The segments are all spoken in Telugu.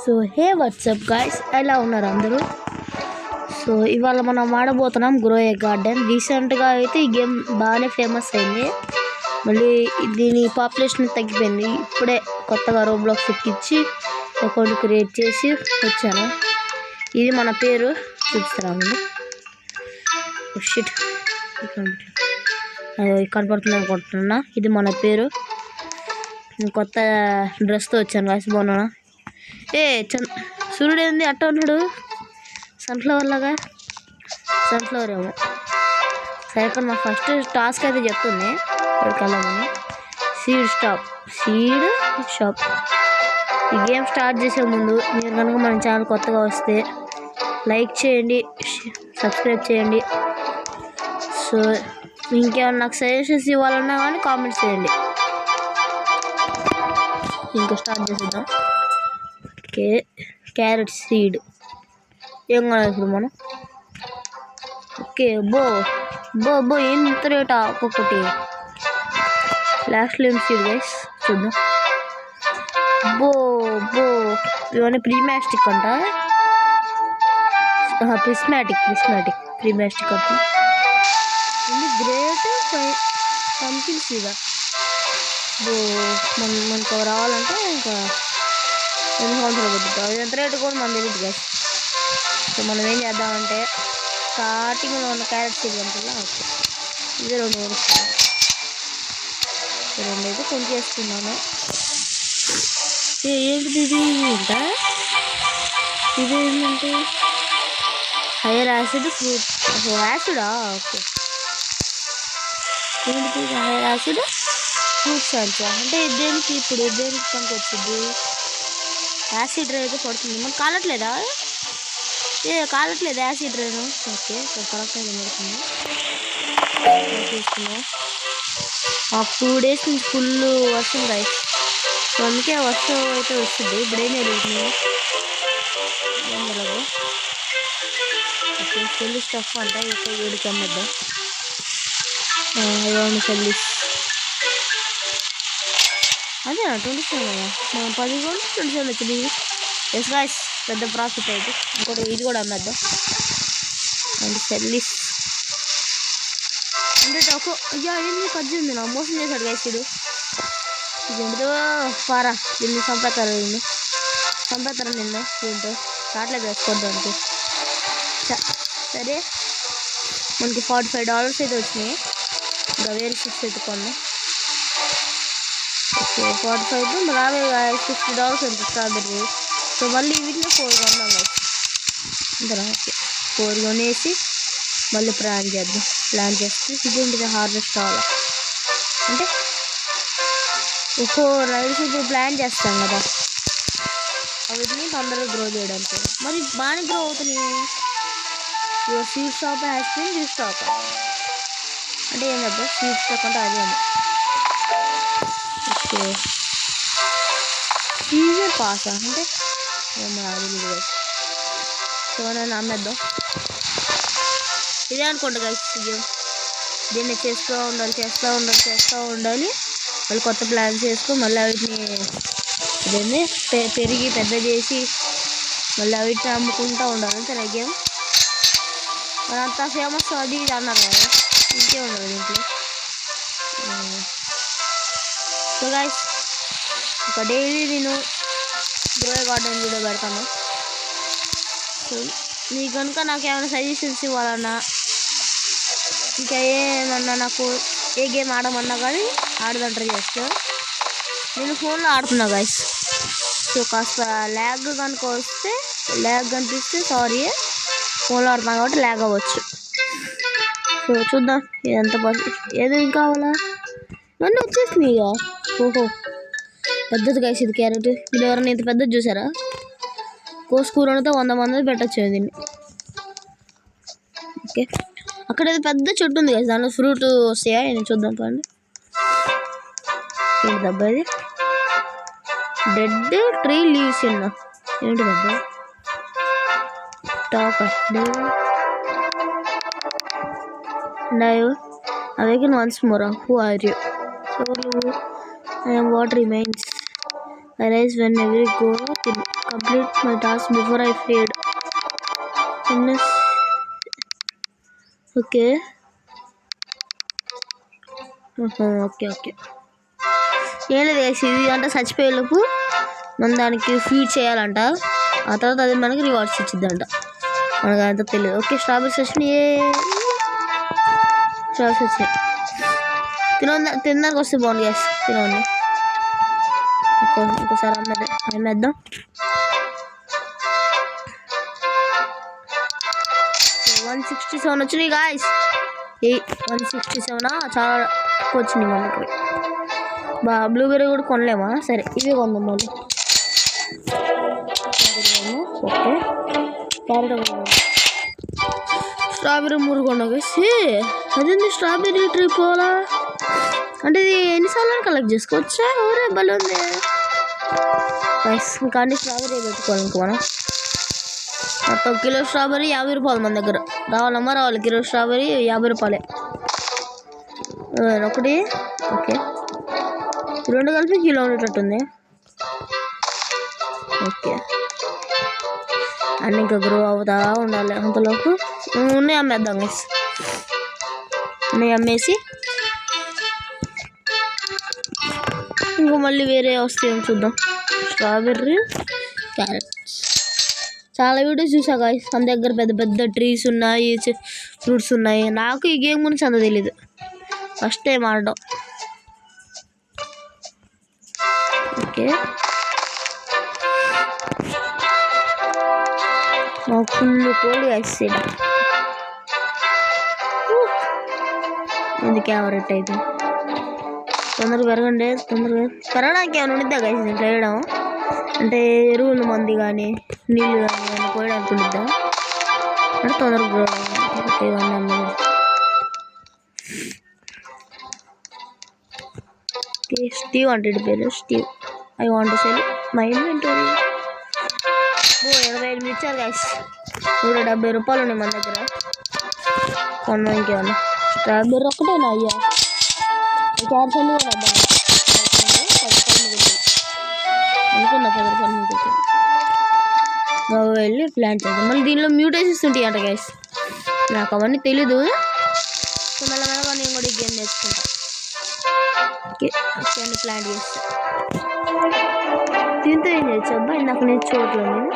సో హే వాట్సాప్ గైస్, ఎలా ఉన్నారు అందరూ? సో ఇవాళ మనం ఆడబోతున్నాం గ్రో ఏ గార్డెన్. రీసెంట్గా అయితే ఈ గేమ్ బాగానే ఫేమస్ అయింది. మళ్ళీ దీని పాపులేషన్ తగ్గిపోయింది. ఇప్పుడే కొత్తగా రోబ్లాక్స్ ఎక్కించి అకౌంట్ క్రియేట్ చేసి వచ్చాను. ఇది మన పేరు చూపిస్తాను. షిట్ కనపడుతుంది అనుకుంటున్నా. ఇది మన పేరు. కొత్త డ్రెస్తో వచ్చాను గాయస్. బాగున్నా? సూర్యుడు ఏంది అట్ట ఉన్నాడు? సన్ఫ్లవర్ లాగా. సన్ఫ్లవర్ ఏమో. సరే, ఇక్కడ మా ఫస్ట్ టాస్క్ అయితే చెప్తుంది. ఇక్కడికి వెళ్ళామని సీడ్ షాప్. ఈ గేమ్ స్టార్ట్ చేసే ముందు మీరు కనుక మన ఛానల్ కొత్తగా వస్తే లైక్ చేయండి, సబ్స్క్రైబ్ చేయండి. సో ఇంకేమన్నా నాకు సజెషన్స్ ఇవ్వాలన్నా కానీ కామెంట్స్ చేయండి. ఇంకా స్టార్ట్ చేసేద్దాం. క్యారెట్ సీడ్ ఏం కావాలి ఇప్పుడు మనం? ఓకే, బో ఎంత రేటా ఒక్కొక్కటి? లాస్ట్లో ఏం సీడ్ గైస్ చూద్దాం. బో ఇవన్నీ ప్రీమాస్టిక్ అంట. ప్రిస్మాటిక్ ప్రీమాస్టిక్ అంట. ఇది గ్రేట్ పంకిన్ సీడా. మనకు రావాలంటే ఇంకా 2 సంవత్సరాలు పడుతుంది. ఎంత రేటు కూడా మనం తెలియదు గైస్. సో మనం ఏం చేద్దామంటే స్టార్టింగ్లో ఉన్న క్యారెట్ సీడ్ అంటున్నా. ఓకే, ఇది 2 వేసుకున్నాను. 2 అయితే కొంచెం వేసుకున్నాను. ఏంటిది ఇది? ఇది ఏంటంటే హైయర్ యాసిడ్ ఫ్రూట్. యాసిడా? ఓకే, ఏంటి హైయర్ యాసిడ్ ఫ్రూట్ సాల్సా అంటే దేనికి? ఇప్పుడు దేనికి పనికి వచ్చింది? యాసిడ్ రే అయితే పడుతుంది. మనకు కాలట్లేదా? కాలట్లేదు యాసిడ్ రేను. ఓకే, కరెక్ట్ అయితే పడుతుంది. తీసుకున్నాం. 2 days నుంచి ఫుల్ వర్షం రైస్. సో అందుకే వర్షం అయితే వస్తుంది. ఇప్పుడు ఏం జరుగుతుంది? ఏం జరగదు. ఓకే, సెల్లి స్టఫ్ అంట. ఇక్కడ 7 కమ్మేద్దాం. సెల్లిస్ అదే 27 కదా. మనం 10 కూడా 27 వచ్చింది. ఎస్ గాయ్స్, పెద్ద ప్రాఫిట్ అయితే. ఇంకోటి ఇది కూడా అమ్మేద్దాం. అండ్ సెల్లిస్ అంటే అయ్యా ఏంది పద్దెనిమిది నా మోసం చేశాడు గైస్. ఇది ఏంటిదో పారా. దీన్ని చంపేస్తారు నిన్ను. దీంతో చాట్లేదు వేసుకోవద్దానికి. సరే, మనకి $45 అయితే వచ్చినాయి. ఇంకా వేరే 6 అయితే కొన్నాం. ఓకే, 45 రావే $60 ఎంత స్ట్రాబెర్రీ. సో మళ్ళీ వీటిలో 4 కొన్నాం గైస్. ఇంతనా? ఓకే, 4 కొనేసి మళ్ళీ ప్లాన్ చేస్తే ఇదేంటిది హార్వెస్ట్ అవ్వాలి అంటే రైస్ ఇప్పుడు ప్లాన్ చేస్తాం కదా, వీటిని తొందరగా గ్రో చేయడానికి. మరి బాగానే గ్రో అవుతున్నాయి. Your seed stock has been restock అంటే ఏం కదా? సీడ్ స్టాక్ అంటే అదేమో. ఓకే, సీజన్ పాస్ అంటే ఏమో అది. సో నేను అమ్మేద్దాం. ఇదే అనుకుంటా గైస్. దీన్ని చేస్తూ ఉండాలి. మళ్ళీ కొత్త ప్లాన్స్ చేసుకుని మళ్ళీ వీటిని దీన్ని పెరిగి పెద్ద చేసి మళ్ళీ వీటిని అమ్ముకుంటూ ఉండాలి. అంతే గేమ్. మరి అంత ఫేమస్ అది ఇది అన్నారు కదా, ఇంకే ఉండదు దీంట్లో. సో గైస్, ఒక డైలీ నేను గ్రో ఏ గార్డెన్ వీడియో పెడతాను. సో మీకు కనుక నాకు ఏమైనా సజెషన్స్ ఇవ్వాలన్నా, ఇంకా ఏమన్నా నాకు ఏ గేమ్ ఆడమన్నా కానీ ఆడదంటారు చేస్తే నేను ఫోన్లో ఆడుతున్నా గైస్. సో కాస్త ల్యాగ్ కనుక వస్తే కనిపిస్తే సారీ, ఫోన్లో ఆడుతున్నాను కాబట్టి ల్యాగ్ అవ్వచ్చు. సో చూద్దాం ఎంత ఏదో ఇంకా కావాలా. ఇవన్నీ వచ్చేసినాయి ఇక. ఓహో, పెద్దది గైస్ ఇది క్యారెట్. ఇది ఎవరైనా ఇంత పెద్దది చూసారా? కోసుకూరతో 100 మంది పెట్టచ్చు దీన్ని. ఓకే, అక్కడ ఏదో పెద్ద చెట్టు ఉంది కదా, దానిలో ఫ్రూట్ వస్తాయా? నేను చూద్దాం పండి. ఏంటి దబ్బా ఇది? డెడ్ ట్రీ లీవ్స్ ఎన్నో. ఏంటి దబ్బా? Top awaken once more. Who are you? What remains? I rise when every go complete my task before I fade. Unless okay. Okay ఏం లేదు గైస్, ఇది అంటే చచ్చిపోయేలోపు మనం దానికి ఫీడ్ చేయాలంట. ఆ తర్వాత అది మనకి రివార్డ్స్ ఇచ్చిద్దంట, మనకు అంత తెలియదు. ఓకే స్ట్రాబెరీస్ వచ్చినాయి, స్ట్రాబెరీస్ వచ్చినాయి. తినడానికి వస్తే బాగుంది గైస్, తినండి. ఇంకోసారి అమ్మేద్దాం. 167 వచ్చినాయి గాయస్. 167 చాలా ఎక్కువ వచ్చినాయి మనకి. బ్లూబెర్రీ కూడా కొనలేమా? సరే ఇవే కొందాం మళ్ళీ. ఓకే క్యారెట్ స్ట్రాబెర్రీ 3 కొన్నా గైస్. అదేంది స్ట్రాబెర్రీ ట్రీ పోలా అంటే ఇది ఎన్నిసార్లు కలెక్ట్ చేసుకోవచ్చా? ఊరే బలి ఉంది గైస్. ఇంకా అన్ని స్ట్రాబెర్రీ పెట్టుకోవాలి. ఇంక మనం మొత్తం కిలో స్ట్రాబెర్రీ 50 రూపాయలు మన దగ్గర. రావాలి కిలో స్ట్రాబెర్రీ 50 రూపాయలే ఒకటి. ఓకే 2 కలిపి కిలో ఉండేటట్టుంది. ఓకే అన్నీ ఇంకా గ్రో అవుతా ఉండాలి. అంతలోపు ఉన్నాయి అమ్మేద్దాం గైస్. ఉన్నాయి అమ్మేసి ఇంకో మళ్ళీ వేరే వస్తాయేమో చూద్దాం. స్ట్రాబెర్రీ క్యారెట్స్ చాలా వీడియోస్ చూసా గాయస్. మన దగ్గర పెద్ద పెద్ద ట్రీస్ ఉన్నాయి, ఫ్రూట్స్ ఉన్నాయి. నాకు ఈ గేమ్ గురించి అంత తెలీదు, ఫస్ట్ టైం ఆడడం. ఓకే నాకు ఫుల్ కోల్డ్ గాయస్. ఇది క్యారెట్ అయితే తొందరగా పెరగడానికి ఏమైనా ఉండిద్దా గైస్ దీంట్లో వేయడం? అంటే ఎరువులు మంది కానీ నీళ్ళు కానీ ఏమైనా పోయడానికి ఉండిద్దా అంటే తొందరగా? ఓకే స్టీవ్ అంటే పేరు Steve. I want cell my inventory. 25 ఇచ్చారు గైస్. 170 రూపాయలు ఉన్నాయి మన దగ్గర. కొన్నాం ఇంకేమన్నా. స్ట్రాబెర్రీ ఒక్కటేనా అయ్యా? క్యారెట్స్ అన్నీ కూడా అనుకున్నా 10 రూపాయలు మీకు వెళ్ళి ప్లాంట్ చేద్దాం. మళ్ళీ దీనిలో మ్యూటేషన్స్ ఉంటాయి అంట గైస్, నాకు అవన్నీ తెలీదు. సో మెల్లమెల్లగా నేను కూడా ఈ గేమ్ నేర్చుకుంటా. ఓకే అన్ని ప్లాంట్ చేస్తా. దీంతో ఏం చేయొచ్చు అబ్బా? నాకు నేర్చుకోవట్లేదు. నేను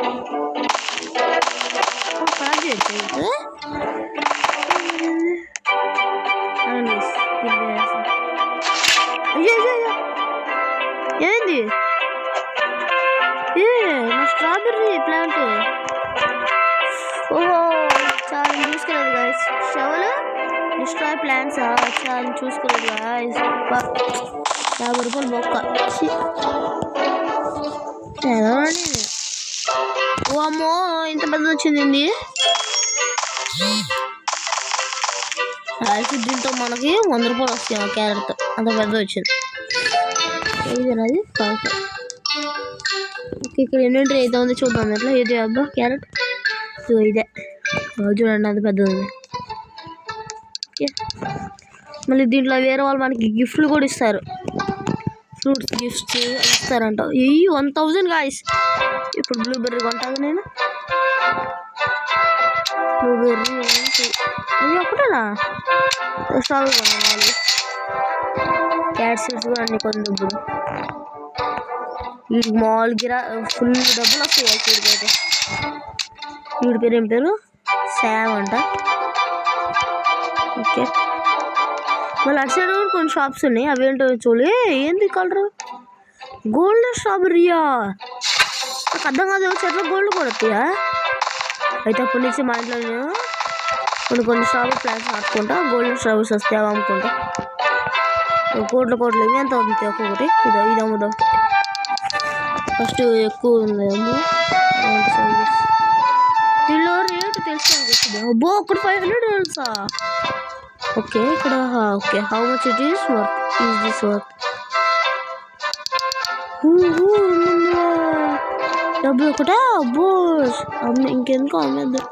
కలెక్ట్ చేయొచ్చు. ఏంది నా స్ట్రాబెర్రీ ప్లాంట్? ఓహో చాలా చూసుకోలేదు గాయస్. షవల్ డిస్ట్రాయ్ ప్లాంట్స్ చాలా చూసుకోలేదు గాయస్. 50 రూపాయలు బొక్క. ఓ అమ్మో ఇంత పెద్ద వచ్చింది. దీంతో మనకి 100 రూపాయలు వస్తాయి క్యారెట్తో. అంత పెద్ద వచ్చింది. ఇదేనాది ఓకే ఇక్కడ ఇన్వెంటరీ అయితే ఉంది చూద్దాం. ఎట్లా ఇది అబ్బా క్యారెట్ ఇదే చూడండి అంత పెద్దది ఉంది. ఓకే మళ్ళీ దీంట్లో వేరే వాళ్ళు మనకి గిఫ్ట్లు కూడా ఇస్తారు. ఫ్రూట్స్ గిఫ్ట్స్ ఇస్తారంట. 1000 గాయస్. ఇప్పుడు బ్లూబెర్రీ కొంటాను నేను. బ్లూబెర్రీ అది ఒకటేనా? స్ట్రాబెర్రీ కొనాలి. క్యారెట్ సీడ్స్ కూడా అన్ని కొంది. ఇప్పుడు వీడికి మామూలుగా ఫుల్ డబ్బులు వస్తాయి వీడికి అయితే. వీడి పేరు ఏం పేరు? శామ్ అంట. ఓకే మళ్ళీ అటు సైడ్ కూడా కొన్ని షాప్స్ ఉన్నాయి. అవేంటో చూడు. ఏంది కలర్? గోల్డెన్ స్ట్రాబెర్రీయా? నాకు అర్థం కాదు. చెట్లు గోల్డ్ కూడా వస్తాయా? అయితే అప్పటి నుంచి మా ఇంట్లో నేను కొన్ని స్ట్రాబెరీ ప్లాంట్స్ నాటుకుంటా. గోల్డెన్ స్ట్రాబెరీస్ వస్తాయి అవి అమ్ముకుంటా. కోట్లు ఇవి ఎంత అవుతుంది ఒక్కొక్కటి? ఇది అమ్ముదాం. ఫస్ట్ ఎక్కువ ఉందేమో దీనిలో రేటు తెలుసుకోవాలి వచ్చింది. అబ్బో ఒకటి $500. ఓకే ఇక్కడ okay how much it is worth? Is this worth? డబ్బులు ఒకటా? అబ్బో ఇంకెందుకో అమ్మేద్దాం,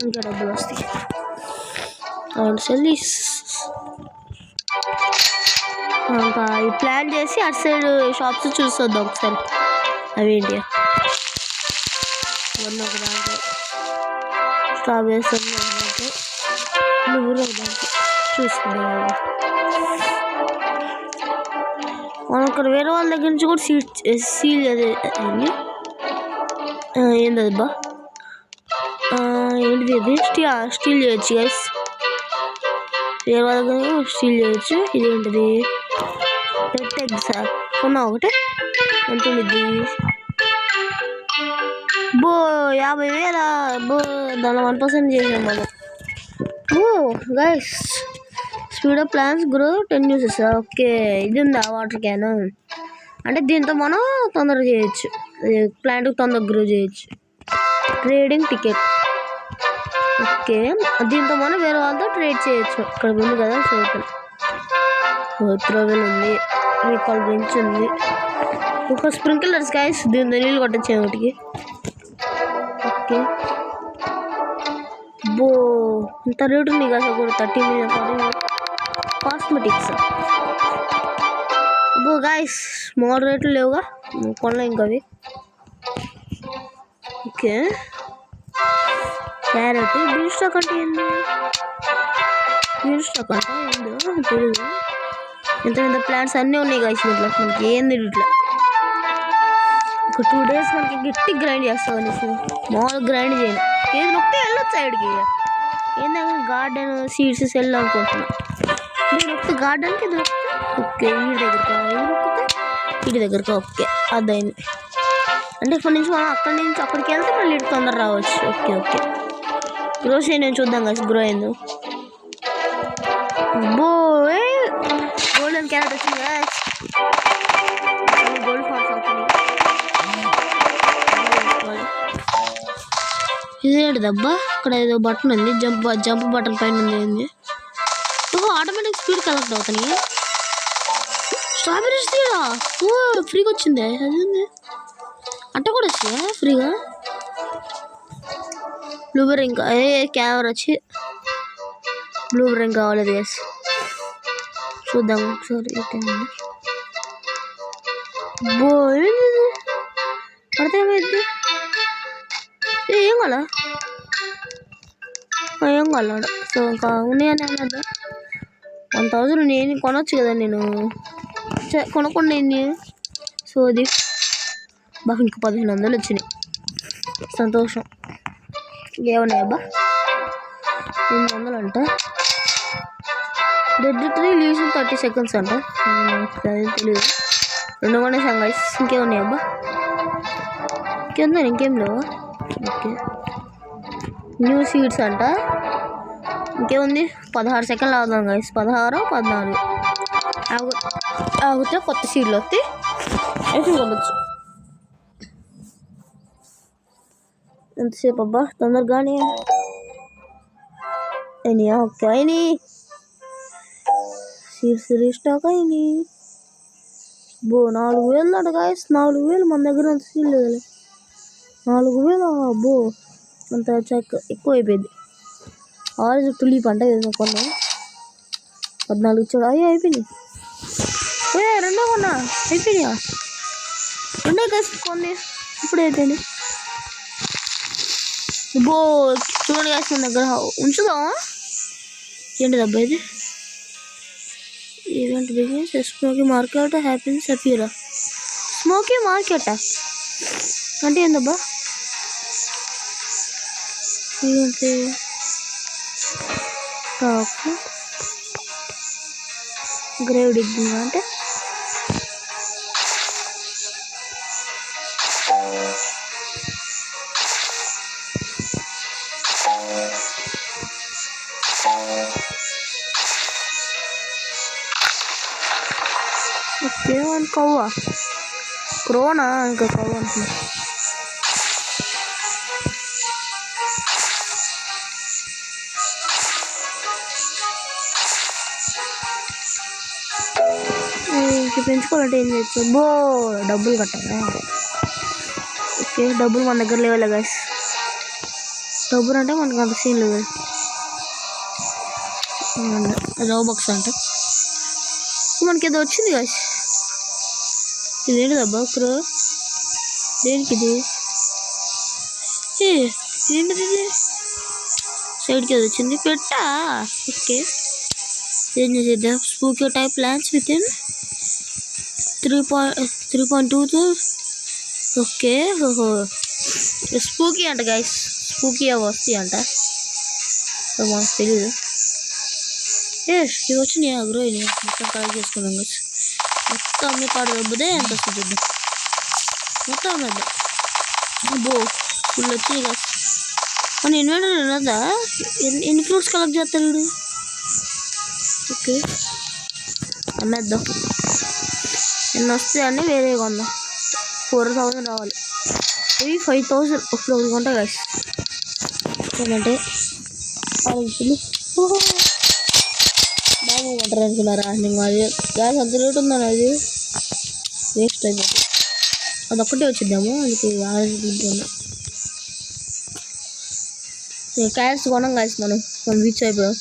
ఇంకా డబ్బులు వస్తాయి. సెల్ ఇంకా ఈ ప్లాన్ చేసి అటు సైడ్ షాప్స్ చూస్తుంది ఒకసారి అవేంటి ఒక దాంట్లో స్ట్రాబెరీస్ దాంట్లో నువ్వులు ఒక దాంట్లో చూసుకుందాం. మనం ఇక్కడ వేరే వాళ్ళ దగ్గర నుంచి కూడా సీల్ అదే ఏంది బా ఏంటిది ఇది స్టీల్ చేయొచ్చు గైస్. వేరే వాళ్ళ దగ్గర స్టీల్ చేయొచ్చు. ఇదేంటిది పెట్ ఎగ్స్ కొన్నా ఒకటి ఎంత ఉంది బో 50,000 బో దానిలో 1% చేసాం మనం. Oh guys speed of plans grow 10 uses. Okay ఇది ఉందా వాటర్ క్యాన్ అంటే దీంతో మనం తొందరగా చేయొచ్చు. ప్లాంట్ తొందరగా గ్రో చేయొచ్చు. ట్రేడింగ్ టికెట్ ఓకే దీంతో మనం వేరే వాళ్ళతో ట్రేడ్ చేయొచ్చు. ఇక్కడ ఉంది కదా సోపల్ త్రోవెల్ ఉంది రీకాల్ బెంచ్ ఉంది. ఒక స్ప్రింక్లర్స్ గైస్ దీంతో నీళ్ళు కొట్టచ్చు ఒకటికి. ఓకే బో ఇంత రేటు ఉంది కదా కూడా 30 million కాస్మెటిక్స్. బో గైస్ మోడల్ రేట్లు లేవుగా కొనలే ఇంకా అవి. ఓకే క్యారెట్ బీన్ స్టాక్ అంటే ఏంది బీన్ స్టాక్ అంటే ఏందో తెలియదు. ఇంత ప్లాంట్స్ అన్నీ ఉన్నాయి గైస్ ఇట్లా మనకి ఏంది ఇట్లా ఒక 2 days మనకి గట్టి గ్రైండ్ చేస్తాం అనేసి మామూలుగా గ్రైండ్ చేయను. ఏది నొక్కితే వెళ్ళొచ్చు సైడ్కి. ఏంటంటే గార్డెన్ సీడ్స్ సెల్ అనుకుంటున్నా. ఇది నొక్కితే గార్డెన్కి ఇది నొక్కితే ఓకే వీడి దగ్గర ఇది నొక్కితే వీడి దగ్గరకు ఓకే అదైంది. అంటే ఇప్పటి నుంచి మనం అక్కడి నుంచి అక్కడికి వెళ్తే మళ్ళీ ఇటు తొందర రావచ్చు. ఓకే ఓకే గ్రో నేను చూద్దాం కదా గ్రో అయింది. బో గోల్డెన్ క్యారెట్ వచ్చింది కదా గోల్డ్ ఫాల్స్ అవుతుంది. ఇదేంటి దబ్బా ఇక్కడ ఏదో బటన్ ఉంది జంప్ బటన్ పైన ఉంది. ఆటోమేటిక్ స్పీడ్ కలెక్ట్ అవుతాయి. స్ట్రాబెరీస్ తీరా ఓ ఫ్రీగా వచ్చిందే అది ఉంది అట్ట కూడా వచ్చిందా ఫ్రీగా. బ్లూబెర్రీ ఇంకా కెమెరా వచ్చి బ్లూబెర్రీ కావాలి గైస్ చూద్దాం ఒకసారి. బో పడితే ఏమైంది ఏం కాల సో ఇంకా ఉన్నాయని అన్నదా 1000 నేను కొనవచ్చు కదా నేను కొనకుండా ఏంది. సో అది బాగా ఇంకా 1500 వచ్చినాయి సంతోషం. ఏమన్నాయి అబ్బా 800 అంట. డెడ్ ట్రీ లీవ్స్ 30 seconds అంట. తెలియదు 2 కొనేసాం గైస్. ఇంకేమున్నాయి అబ్బా ఇంకేందా ఇంకేం లేవా. ఓకే న్యూ సీడ్స్ అంట. ఇంకేముంది 16 seconds అవుతాం గైస్ 16 14 ఆగితే కొత్త సీడ్లు వస్తే వేసుకోవచ్చు. ఎంతసేపు అబ్బా తొందరగానే అయినాయా. ఓకే అయినాయి సీడ్స్ రీస్టాక్ అయినాయి. బో 4000 అట గాయస్ 4000 మన దగ్గర అంత సీడ్ లేదు 4000 బో అంత చెక్ ఎక్కువ అయిపోయింది. ఆరెంజ్ తులిప్ అంటే కొన్నా 14 ఇచ్చాడు. అయ్యో అయిపోయినాయి. రెండో కొన్నా అయిపోయినాయా రెండో కలిసి కొన్ని ఇప్పుడు అయిపోయింది. బో చూడండి కాసి మన దగ్గర ఉంచుదా ఏంటి డబ్బా ఇది. Event business smoky market happy సఫీరా స్మోకీ మార్కెట్ అంటే ఏందబ్బా. ఈవెంట్ గ్రేవ్ డిగ్గింగ్ అంటే ఓకే కవ్వా క్రోనా ఇంకా కవ్వ అంటున్నా. పెంచుకోవాలంటే ఏం చేయొచ్చు. బో డబ్బులు కట్టాలా. ఓకే డబ్బులు మన దగ్గర లేవాలి గైస్. డబ్బులు అంటే మనకు అంత సీన్ లేదు. రోబాక్స్ అంటే మనకి ఏదో వచ్చింది గాయస్. ఇదేంటిదబ్బా క్రో? దేనికి ఇది? ఏంటిది ఇది? సైడ్కి ఏదో వచ్చింది పెట్టా. ఓకే ఏం చేద్దాం. Spooky type plans with in 3.2. Okay ఓహో స్పూకీ అంట గైస్. స్పూకీ అవి వస్తాయి అంట, మాకు తెలీదు. ఇవి వచ్చినాయి అగ్రో. ఇది మొత్తం కలెక్ట్ చేసుకున్నాం గైస్. మొత్తం అమ్మే కాడు దబ్బుదే ఎంత వస్తుంది చూద్దాం. మొత్తం అమ్మేద్దాం. అబ్బో ఫుల్ వచ్చినాయి గైస్. మన ఇన్వెంటర్ ఉన్నదా? ఎన్ని ఫ్రూట్స్ కలెక్ట్ చేస్తాడు వీడు? ఓకే అమ్మేద్దాం. ఎన్ని వస్తాయి అన్నీ వేరే కొందాం. 4,000 రావాలి. ఇవి 5,000 ఇప్పుడు ఒకటి కొంటా గైస్. ఏమంటే బాగా కొంటారు అనుకున్నారా? నేను అది గ్యాస్ అంత రేటు ఉందని అది వేస్ట్ అయిపోతుంది. అదొక్కటే వచ్చిద్దాము, అందుకే ఆలోచించుకున్నా. క్యారెట్స్ కొనం గైస్. మనం రీచ్ అయిపోయాం.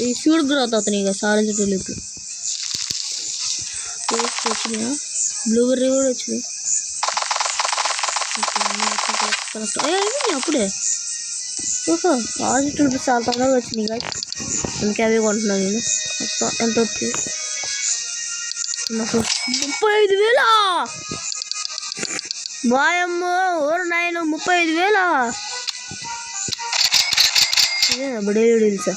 ఈ స్పీడ్ గ్రోత్ అవుతున్నాయి కదా ఆరెంజ్ టులిప్. వచ్చినాయా? బ్లూబెర్రీ కూడా వచ్చినాయి. అప్పుడే ఓహో ఆరెంజ్ టులిప్ చాలా తొందరగా వచ్చినాయి గైస్. అందుకే అవి కొంటున్నాను నేను. మొత్తం ఎంత వచ్చింది? 35,000. బాయమ్మో ఓరు నాయన 35,000. ఇదేనా డైలీ డీల్సా?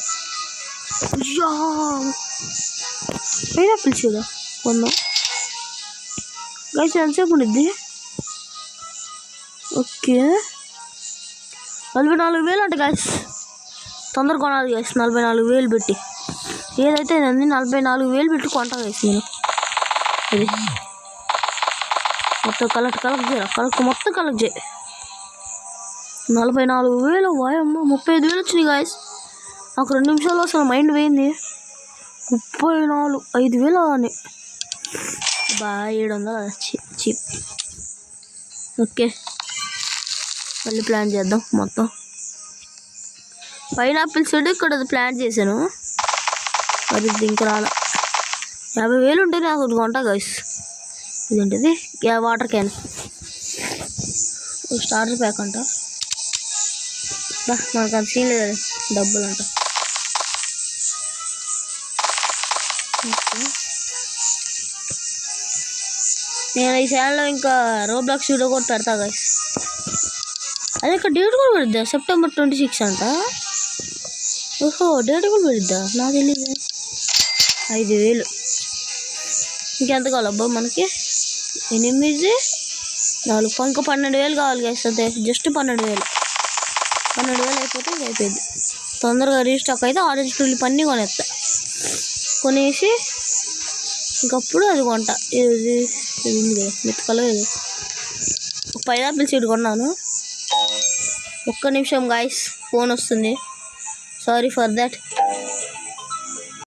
పైనాపిల్స్ కదా కొందాం గైస్. ఎంతసేపు ఉండిద్ది? ఓకే 44,000 అంట గైస్. తొందరగా కొనాలి గైస్. 44,000 పెట్టి ఏదైతే అంది 44,000 పెట్టి కొంటా గైస్ నేను. ఇది మొత్తం కలెక్ట్ చేయరా? మొత్తం కలెక్ట్ చేయి. 44,000. వాయమ్మ 35,000 వచ్చినాయి గాయస్. నాకు 2 నిమిషాల్లో అసలు మైండ్ పోయింది. 5,000 అని బాగా 700 చీప్. ఓకే మళ్ళీ ప్లాన్ చేద్దాం. మొత్తం పైనాపిల్స్ ఇక్కడ ప్లాన్ చేశాను. అది ఇంకా రాలా. 50,000 ఉంటే నాకు ఒక కొంటా గైస్. ఇదేంటిది? వాటర్ క్యాన్ స్టార్టర్ ప్యాక్ అంట. మనకు అంత సీన్ లేదు, డబ్బులు అంట. నేను ఈ ఛానల్లో ఇంకా రోబ్లాక్స్ వీడియో కూడా పెడతా గైస్. అదే ఇక్కడ డేట్ కూడా పెడద్దా? సెప్టెంబర్ 26 అంట. ఓహో డేట్ కూడా పెడద్దా? నాకు తెలియదు. 5,000 ఇంకెంత కావాలబ్బా మనకి? 8, 4 ఇంకా 12,000 కావాలి గైస్. అంతే జస్ట్ 12,000 అయిపోతే ఇంకా అయిపోయింది. తొందరగా రీస్టాక్ అయితే ఆరెంజ్ టులిప్ అన్నీ కొనేస్తా. కొనేసి ఇంకప్పుడు అది కొంటా. ఇది ఉంది కదా మెత్తకలో. ఇది ఒక పైనాపిల్ సీడ్ కొన్నాను. ఒక్క నిమిషం గాయస్, ఫోన్ వస్తుంది. Sorry for that.